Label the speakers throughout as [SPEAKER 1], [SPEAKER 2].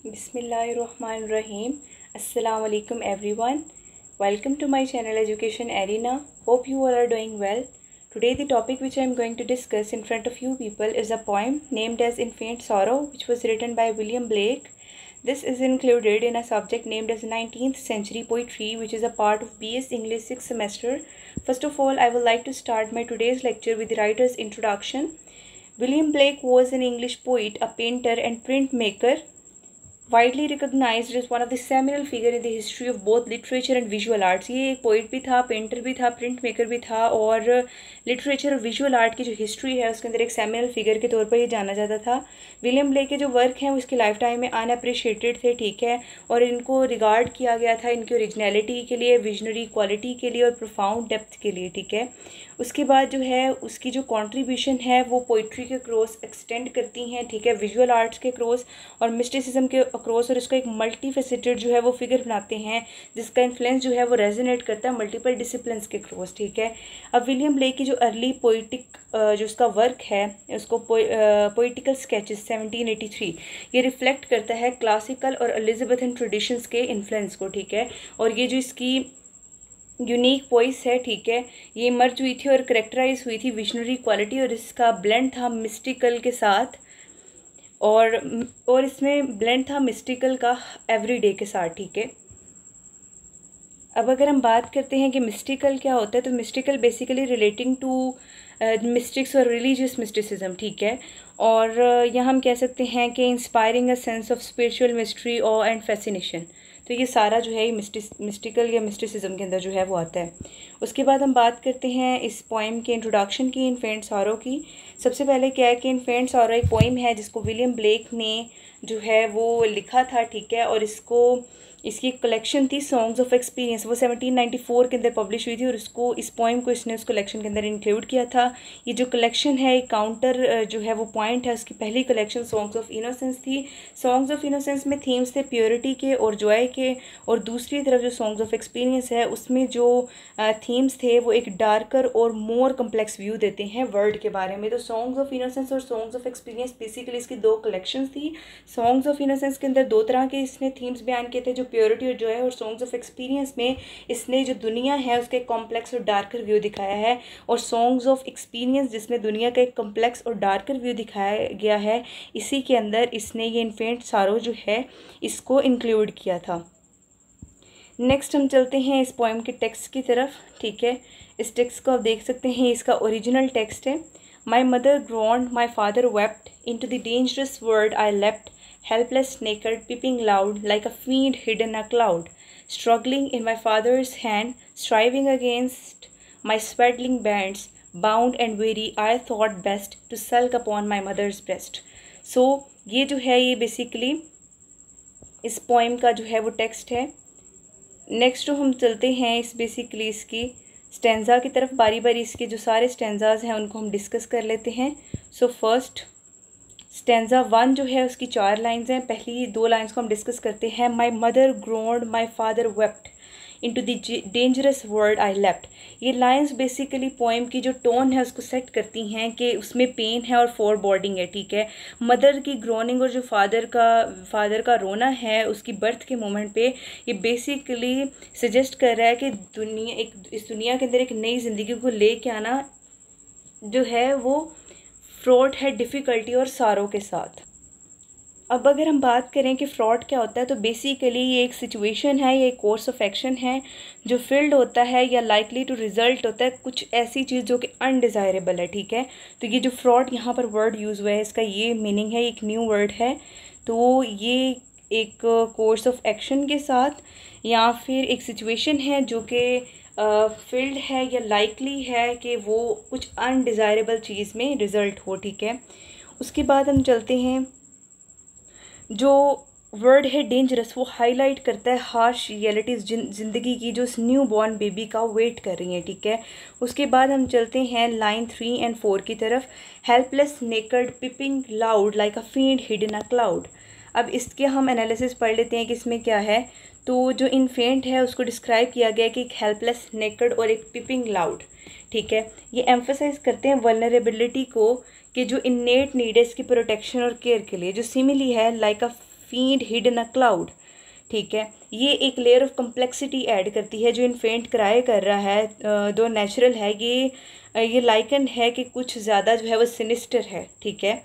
[SPEAKER 1] Bismillahirrahmanirrahim. Assalamu alaikum everyone. Welcome to my channel Education Arena. Hope you all are doing well. Today the topic which I am going to discuss in front of you people is a poem named as In Faint Sorrow, which was written by William Blake. This is included in a subject named as 19th Century Poetry, which is a part of BS English 6th semester. First of all, I would like to start my today's lecture with the writer's introduction. William Blake was an English poet, a painter and printmaker, widely recognised as one of the seminal figure in the history of both literature and visual arts. ये एक poet भी था, painter भी था, print maker भी था और literature और विजुअल आर्ट की जो हिस्ट्री है उसके अंदर एक सेमिनल फिगर के तौर पर ये जाना जाता था। विलियम ब्लेक के जो वर्क हैं वो इसकी लाइफ टाइम में अनअप्रिशिएटेड थे, ठीक है, और इनको रिगार्ड किया गया था इनकी ओरिजिनलिटी के लिए, विजनरी क्वालिटी के लिए और प्रोफाउंड डेप्थ के लिए, ठीक है। उसके बाद जो है उसकी जो कंट्रीब्यूशन है वो पोइट्री के क्रॉस एक्सटेंड करती हैं, ठीक है, विजुअल आर्ट्स के क्रॉस और मिस्टिसिज्म के क्रॉस, और इसको एक मल्टी फेसेटेड जो है वो फिगर बनाते हैं जिसका इन्फ्लुएंस जो है वो रेजोनेट करता है मल्टीपल डिसिप्लिन्स के क्रॉस, ठीक है। अब विलियम ब्लेक की जो अर्ली पोइटिक जो उसका वर्क है उसको पोइटिकल स्केचेस 1783 ये रिफ्लेक्ट करता है क्लासिकल और एलिजाबेथन ट्रेडिशंस के इन्फ्लुएंस को, ठीक है। और ये जो इसकी यूनिक वॉइस है, ठीक है, ये मर्ज हुई थी और करेक्टराइज हुई थी विजनरी क्वालिटी, और इसका ब्लेंड था मिस्टिकल के साथ और इसमें ब्लेंड था मिस्टिकल का एवरीडे के साथ, ठीक है। अब अगर हम बात करते हैं कि मिस्टिकल क्या होता है, तो mystical basically relating to mystics और रिलीजियस मिस्टिसिज्म, ठीक है, और यहाँ हम कह सकते हैं कि inspiring a sense of spiritual mystery और एंड फैसिनेशन। तो ये सारा जो है मिस्टिकल या मिस्टिसिज्म के अंदर जो है वो आता है। उसके बाद हम बात करते हैं इस पोइम के इंट्रोडक्शन की, इन फेंट सॉरो की। सबसे पहले क्या है कि इन फेंट सॉरो एक पोइम है जिसको विलियम ब्लेक ने जो है वो लिखा था, ठीक है, और इसकी कलेक्शन थी सॉन्ग्स ऑफ एक्सपीरियंस, वो 1794 के अंदर पब्लिश हुई थी और इस पोइम को इसने उस कलेक्शन के अंदर इंक्लूड किया था। ये जो कलेक्शन है एक काउंटर जो है वो पॉइंट है, उसकी पहली कलेक्शन सॉन्ग्स ऑफ इनोसेंस थी। सॉन्ग्स ऑफ इनोसेंस में थीम्स थे प्योरिटी के और जॉय के, और दूसरी तरफ जो सॉन्ग्स ऑफ एक्सपीरियंस है उसमें जो थीम्स थे वो एक डार्कर और मोर कम्प्लेक्स व्यू देते हैं वर्ल्ड के बारे में। तो सॉन्ग्स ऑफ इनोसेंस और सॉन्ग्स ऑफ एक्सपीरियंस बेसिकली इसकी दो कलेक्शंस थी। सॉन्ग्स ऑफ इनोसेंस के अंदर दो तरह के इसने थीम्स बयान किए थे, जो प्योरिटी और जो है, और सॉन्ग्स ऑफ एक्सपीरियंस में इसने जो दुनिया है उसका एक कॉम्प्लेक्स और डार्कर व्यू दिखाया है, और सॉन्ग्स ऑफ एक्सपीरियंस जिसमें दुनिया का एक कॉम्प्लेक्स और डार्कर व्यू दिखाया गया है, इसी के अंदर इसने ये इन्फेंट सारो जो है इसको इंक्लूड किया था। नेक्स्ट हम चलते हैं इस पोएम के टेक्स्ट की तरफ, ठीक है। इस टेक्स्ट को आप देख सकते हैं, इसका ओरिजिनल टेक्स्ट है। My mother groaned, my father wept, into the dangerous world I leapt, helpless, naked, peeping loud, like a fiend hidden in a cloud, struggling in my father's hand, striving against my swaddling bands, bound and weary, I thought best to sulk upon my mother's breast. So ये जो है ये basically इस poem का जो है वो text है। नेक्स्ट जो हम चलते हैं इस बेसिकली इसकी स्टेंजा की तरफ, बारी बारी इसके जो सारे स्टेंजाज हैं उनको हम डिस्कस कर लेते हैं। सो फर्स्ट स्टेंजा 1 जो है उसकी 4 लाइंस हैं। पहली 2 लाइंस को हम डिस्कस करते हैं। माई mother groaned, my father wept, into the dangerous world I leapt. ये लाइंस बेसिकली पोएम की जो टोन है उसको सेट करती हैं कि उसमें पेन है और फोरबॉर्डिंग है, ठीक है। मदर की ग्रोनिंग और जो फादर का रोना है उसकी बर्थ के मोमेंट पे ये बेसिकली सजेस्ट कर रहा है कि इस दुनिया के अंदर एक नई ज़िंदगी को लेके आना जो है वो फ्रॉड है डिफ़िकल्टी और सारों के साथ। अब अगर हम बात करें कि फ्रॉड क्या होता है, तो बेसिकली ये एक सिचुएशन है, ये एक कोर्स ऑफ एक्शन है जो फील्ड होता है या लाइकली टू रिजल्ट होता है कुछ ऐसी चीज़ जो कि अनडिज़ायरेबल है, ठीक है। तो ये जो फ्रॉड यहाँ पर वर्ड यूज़ हुआ है इसका ये मीनिंग है, एक न्यू वर्ड है। तो ये एक कोर्स ऑफ एक्शन के साथ या फिर एक सिचुएशन है जो कि फील्ड है या लाइकली है कि वो कुछ अनडिज़ायरेबल चीज़ में रिज़ल्ट हो, ठीक है। उसके बाद हम चलते हैं, जो वर्ड है डेंजरस वो हाईलाइट करता है हार्श रियलिटीज़ ज़िंदगी की जो उस न्यू बॉर्न बेबी का वेट कर रही हैं, ठीक है। उसके बाद हम चलते हैं लाइन 3 और 4 की तरफ। Helpless, necked, peeping loud, like a feed hid in a cloud. अब इसके हम एनालिसिस पढ़ लेते हैं कि इसमें क्या है। तो जो इन्फेंट है उसको डिस्क्राइब किया गया कि एक हेल्पलेस, नेकड और एक पिपिंग लाउड, ठीक है। ये एम्फोसाइज करते हैं वल्नरेबिलिटी को कि जो इन्नेट नीड है इसकी प्रोटेक्शन और केयर के लिए, जो सिमिली है like a feed hidden a cloud, ठीक है। ये एक लेयर ऑफ कम्प्लेक्सिटी ऐड करती है जो इन्फेंट क्राई कर रहा है, दो नेचुरल है, ये लाइकन है कि कुछ ज़्यादा जो है वो सिनिस्टर है, ठीक है।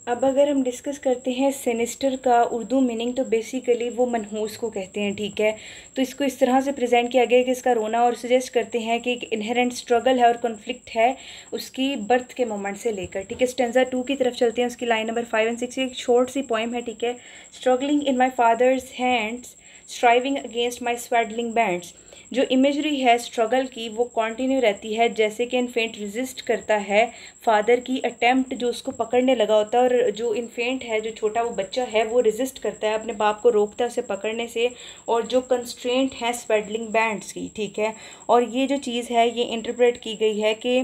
[SPEAKER 1] अब अगर हम डिस्कस करते हैं सिनिस्टर का उर्दू मीनिंग, तो बेसिकली वो मनहूस को कहते हैं, ठीक है। तो इसको इस तरह से प्रेजेंट किया गया है कि इसका रोना, और सजेस्ट करते हैं कि एक इनहेरेंट स्ट्रगल है और कॉन्फ्लिक्ट है उसकी बर्थ के मोमेंट से लेकर, ठीक है। स्टेंजा 2 की तरफ चलते हैं, उसकी लाइन नंबर 5 और 6, एक शॉर्ट सी पोइम है, ठीक है। Struggling in my father's hands, striving against my swaddling bands. जो इमेजरी है स्ट्रगल की वो कंटिन्यू रहती है, जैसे कि इन्फेंट रेजिस्ट करता है फादर की अटेम्प्ट जो उसको पकड़ने लगा होता है, और जो इन्फेंट है, जो छोटा वो बच्चा है, वो रेजिस्ट करता है, अपने बाप को रोकता है उसे पकड़ने से, और जो कंस्ट्रेंट है स्वेडलिंग बैंड्स की, ठीक है। और ये जो चीज़ है ये इंटरप्रेट की गई है कि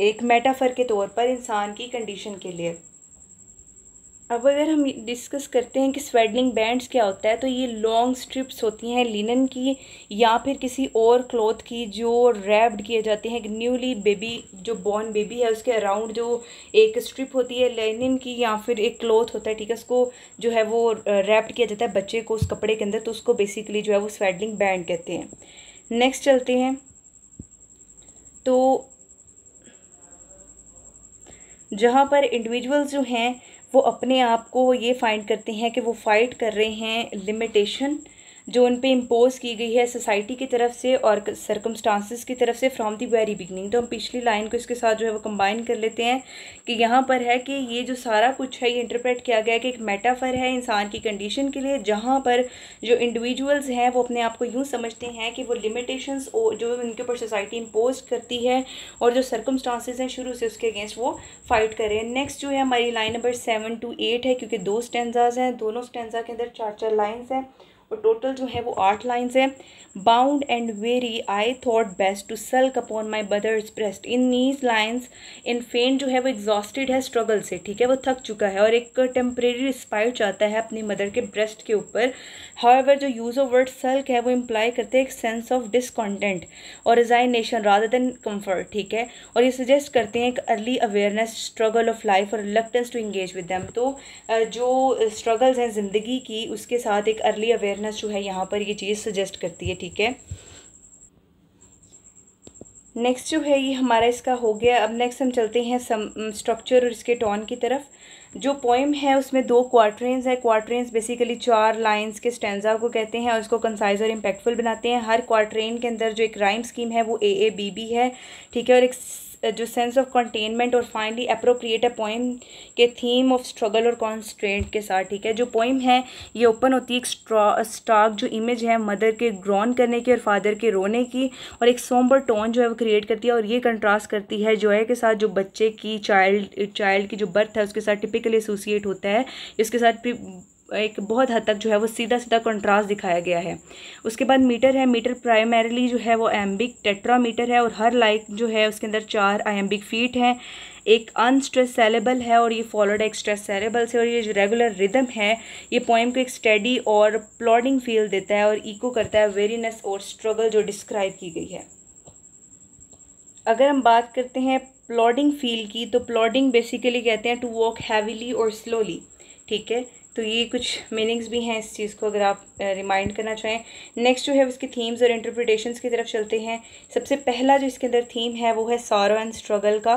[SPEAKER 1] एक मेटाफर के तौर पर इंसान की कंडीशन के लिए। अब अगर हम डिस्कस करते हैं कि स्वेडलिंग बैंड्स क्या होता है, तो ये लॉन्ग स्ट्रिप्स होती हैं लिनन की या फिर किसी और क्लॉथ की, जो रैप्ड किए जाते हैं न्यूली बेबी, जो बॉर्न बेबी है उसके अराउंड जो एक स्ट्रिप होती है लिनन की या फिर एक क्लॉथ होता है, ठीक है। उसको जो है वो रैप्ड किया जाता है बच्चे को उस कपड़े के अंदर, तो उसको बेसिकली जो है वो स्वेडलिंग बैंड कहते हैं। नेक्स्ट चलते हैं, तो जहाँ पर इंडिविजुअल्स जो हैं वो अपने आप को ये फाइंड करते हैं कि वो फाइट कर रहे हैं लिमिटेशन जो उन पे इम्पोज की गई है सोसाइटी की तरफ से और सर्कमस्टांसिस की तरफ से फ्रॉम द वेरी बिगनिंग। तो हम पिछली लाइन को इसके साथ जो है वो कंबाइन कर लेते हैं कि यहाँ पर है कि ये जो सारा कुछ है ये इंटरप्रेट किया गया है कि एक मेटाफर है इंसान की कंडीशन के लिए, जहाँ पर जो इंडिविजुअल्स हैं वो अपने आप को यूँ समझते हैं कि वो लिमिटेशंस जो उनके ऊपर सोसाइटी इम्पोज करती है और जो सर्कमस्टांसिस हैं शुरू से उसके अगेंस्ट वो फाइट करें। नेक्स्ट जो है हमारी लाइन नंबर 7 to 8 है, क्योंकि 2 स्टेंजाज हैं, दोनों स्टेंजा के अंदर 4 लाइन्स हैं और टोटल जो है वो 8 लाइन्स हैं। Bound and weary I thought best to sulk upon my brothers breast. In these lines infant जो है वो एग्जॉस्टेड है स्ट्रगल से, ठीक है, वो थक चुका है और एक टेम्परेरी रिस्पाइट चाहता है अपनी मदर के ब्रेस्ट के ऊपर। हाउएवर जो यूज़ ऑफ वर्ड सल्क है वो इम्प्लाई करते हैं एक सेंस ऑफ डिसकॉन्टेंट और रिजाइनेशन रादर देन कम्फर्ट, ठीक है। और ये सजेस्ट करते हैं एक early awareness struggle of life और reluctance to engage with them. तो जो स्ट्रगल्स हैं ज़िंदगी की उसके साथ एक अर्ली अवेयरनेस जो है यहाँ पर ये चीज़ सजेस्ट करती है, ठीक है। नेक्स्ट जो है ये हमारा इसका हो गया। अब नेक्स्ट हम चलते हैं स्ट्रक्चर और इसके टोन की तरफ। जो पोएम है उसमें 2 क्वार्टरेंस है। क्वार्टरेंस बेसिकली 4 लाइंस के स्टेंजा को कहते हैं और उसको कंसाइज और इम्पैक्टफुल बनाते हैं। हर क्वार्टरेन के अंदर जो एक राइम स्कीम है वो AABB है, ठीक है, और एक जो सेंस ऑफ कंटेनमेंट और फाइनली अप्रोप्रिएट है पोएम के थीम ऑफ स्ट्रगल और कॉन्स्ट्रेंट के साथ, ठीक है। जो पोएम है ये ओपन होती है एक स्टार्क जो इमेज है मदर के ग्रॉन करने की और फादर के रोने की, और एक सोम्बर टोन जो है वो क्रिएट करती है और ये कंट्रास्ट करती है जॉय के साथ जो बच्चे की चाइल्ड की जो बर्थ है उसके साथ टिपिकली एसोसिएट होता है। इसके साथ एक बहुत हद तक जो है वो सीधा सीधा कंट्रास्ट दिखाया गया है। उसके बाद मीटर है। मीटर प्राइमरीली जो है वो एम्बिक टेट्रामीटर है और हर लाइक जो है उसके अंदर 4 आयम्बिक फीट हैं। एक अनस्ट्रेस सेलेबल है और ये फॉलोड एक स्ट्रेस सेलेबल से, और ये जो रेगुलर रिदम है ये पोएम को एक स्टेडी और प्लॉडिंग फील देता है और इको करता है वेरीनेस और स्ट्रगल जो डिस्क्राइब की गई है। अगर हम बात करते हैं प्लॉडिंग फील की, तो प्लॉडिंग बेसिकली कहते हैं टू वॉक हैवीली और स्लोली, ठीक है। तो ये कुछ मीनिंग्स भी हैं इस चीज़ को अगर आप रिमाइंड करना चाहें। नेक्स्ट जो है उसके थीम्स और इंटरप्रिटेशंस की तरफ चलते हैं। सबसे पहला जो इसके अंदर थीम है वो है सॉरो एंड स्ट्रगल का,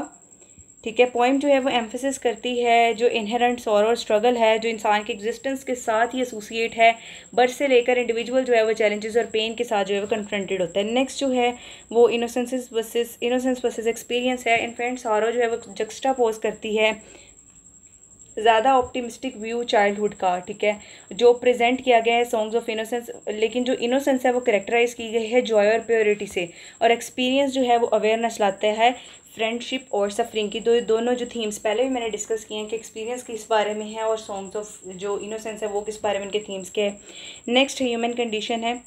[SPEAKER 1] ठीक है। पोएम जो है वो एम्फेसिस करती है जो इनहेरेंट सॉरो और स्ट्रगल है जो इंसान के एग्जिस्टेंस के साथ ही एसोसिएट है। बर्थ से लेकर इंडिविजुअल जो है वो चैलेंजेस और पेन के साथ जो है वो कन्फ्रंटेड होता है। नेक्स्ट जो है वो इनोसेंस वर्सेस एक्सपीरियंस है। इन्फेंट सॉरो जो है वो जक्स्टापोज करती है ज़्यादा ऑप्टिमिस्टिक व्यू चाइल्डहुड का, ठीक है, जो प्रेजेंट किया गया है सॉन्ग्स ऑफ इनोसेंस, लेकिन जो इनोसेंस है वो करेक्टराइज की गई है जॉय और प्योरिटी से, और एक्सपीरियंस जो है वो अवेयरनेस लाता है फ्रेंडशिप और सफरिंग की। दोनों जो थीम्स पहले भी मैंने डिस्कस किए हैं कि एक्सपीरियंस किस बारे में है और सॉन्ग्स ऑफ जो इनोसेंस है वो किस बारे में उनके थीम्स के है। नेक्स्ट ह्यूमन कंडीशन है।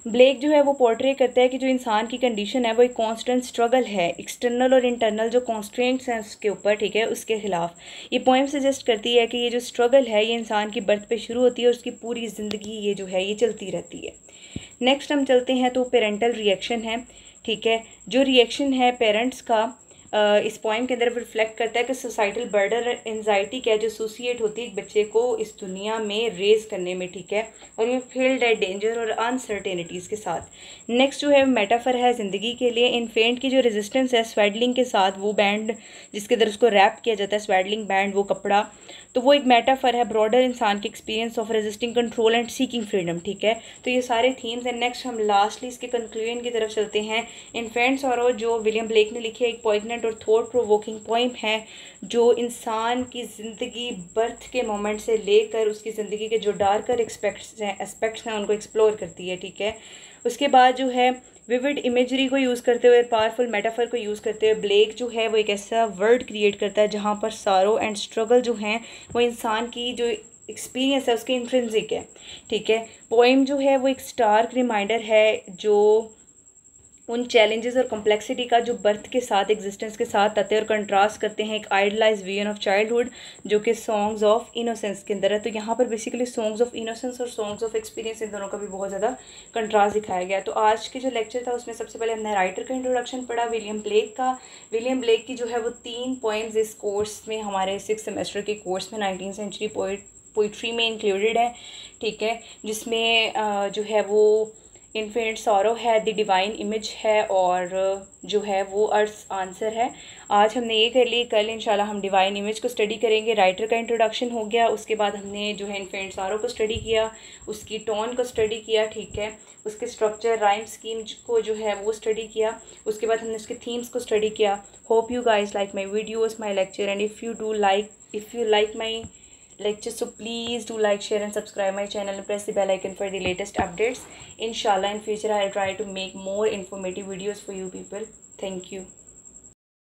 [SPEAKER 1] ब्लेक जो है वो पोर्ट्रे करता है कि जो इंसान की कंडीशन है वो एक कांस्टेंट स्ट्रगल है एक्सटर्नल और इंटरनल जो कॉन्स्ट्रेंट्स हैं उसके ऊपर, ठीक है, उसके खिलाफ। ये पोएम सजेस्ट करती है कि ये जो स्ट्रगल है ये इंसान की बर्थ पे शुरू होती है और उसकी पूरी ज़िंदगी ये जो है ये चलती रहती है। नेक्स्ट हम चलते हैं तो पेरेंटल रिएक्शन है, ठीक है। जो रिएक्शन है पेरेंट्स का इस पोइम के अंदर रिफ्लेक्ट करता है कि सोसाइटल बर्डन एनजाइटी क्या जो एसोसिएट होती है एक बच्चे को इस दुनिया में रेज करने में, ठीक है, और ये फील्ड है डेंजर और अनसर्टेनिटीज़ के साथ। नेक्स्ट जो है मेटाफर है ज़िंदगी के लिए। इन्फेंट की जो रेजिस्टेंस है स्वेडलिंग के साथ, वो बैंड जिसके अंदर उसको रैप किया जाता है, स्वेडलिंग बैंड, वो कपड़ा, तो वो एक मेटाफर है ब्रॉडर इंसान के experience of resisting control and seeking freedom, ठीक है। तो ये सारे थीम्स हैं। नेक्स्ट हम लास्टली इसके कंक्लूजन की तरफ चलते हैं। इन्फेंट सॉरो जो विलियम ब्लेक ने लिखी है, एक पॉइगनेंट और थॉट प्रोवोकिंग पोइम है जो इंसान की ज़िंदगी बर्थ के मोमेंट से लेकर उसकी ज़िंदगी के जो डार्कर एस्पेक्ट्स हैं उनको एक्सप्लोर करती है, ठीक है। उसके बाद जो है विविड इमेजरी को यूज़ करते हुए, पावरफुल मेटाफर को यूज़ करते हुए ब्लेक जो है वो एक ऐसा वर्ल्ड क्रिएट करता है जहाँ पर सारो एंड स्ट्रगल जो हैं वो इंसान की जो एक्सपीरियंस है उसके इंट्रिंसिक है, ठीक है। पोइम जो है वो एक स्टार्क रिमाइंडर है जो उन चैलेंजेस और कॉम्प्लेक्सिटी का जो बर्थ के साथ, एग्जिस्टेंस के साथ आते हैं और कंट्रास्ट करते हैं एक आइडलाइज विजन ऑफ चाइल्डहुड जो कि सॉन्ग्स ऑफ इनोसेंस के अंदर है। तो यहाँ पर बेसिकली सॉन्ग्स ऑफ इनोसेंस और सॉन्ग्स ऑफ एक्सपीरियंस इन दोनों का भी बहुत ज़्यादा कंट्रास्ट दिखाया गया। तो आज के जो लेक्चर था उसमें सबसे पहले हमने राइटर का इंट्रोडक्शन पढ़ा, विलियम ब्लेक का। विलियम ब्लेक की जो है वो 3 पोइम्स इस कोर्स में, हमारे 6 सेमेस्टर के कोर्स में 19th सेंचुरी पोइट्री में इंक्लूडेड है, ठीक है, जिसमें जो है वो इन्फिनिट सॉरो है, द डिवाइन इमेज है, और जो है वो अर्थ आंसर है। आज हमने ये कर ली, कल इंशाल्लाह हम डिवाइन इमेज को स्टडी करेंगे। राइटर का इंट्रोडक्शन हो गया, उसके बाद हमने जो है इन्फिनिट सॉरो को स्टडी किया, उसकी टोन को स्टडी किया, ठीक है, उसके स्ट्रक्चर राइम स्कीम को जो है वो स्टडी किया, उसके बाद हमने उसके थीम्स को स्टडी किया। Hope you guys like my videos, my lecture, and if you like my lecture, so please do like, share and subscribe my channel and press the bell icon for the latest updates. Inshallah in future I'll try to make more informative videos for you people. Thank you.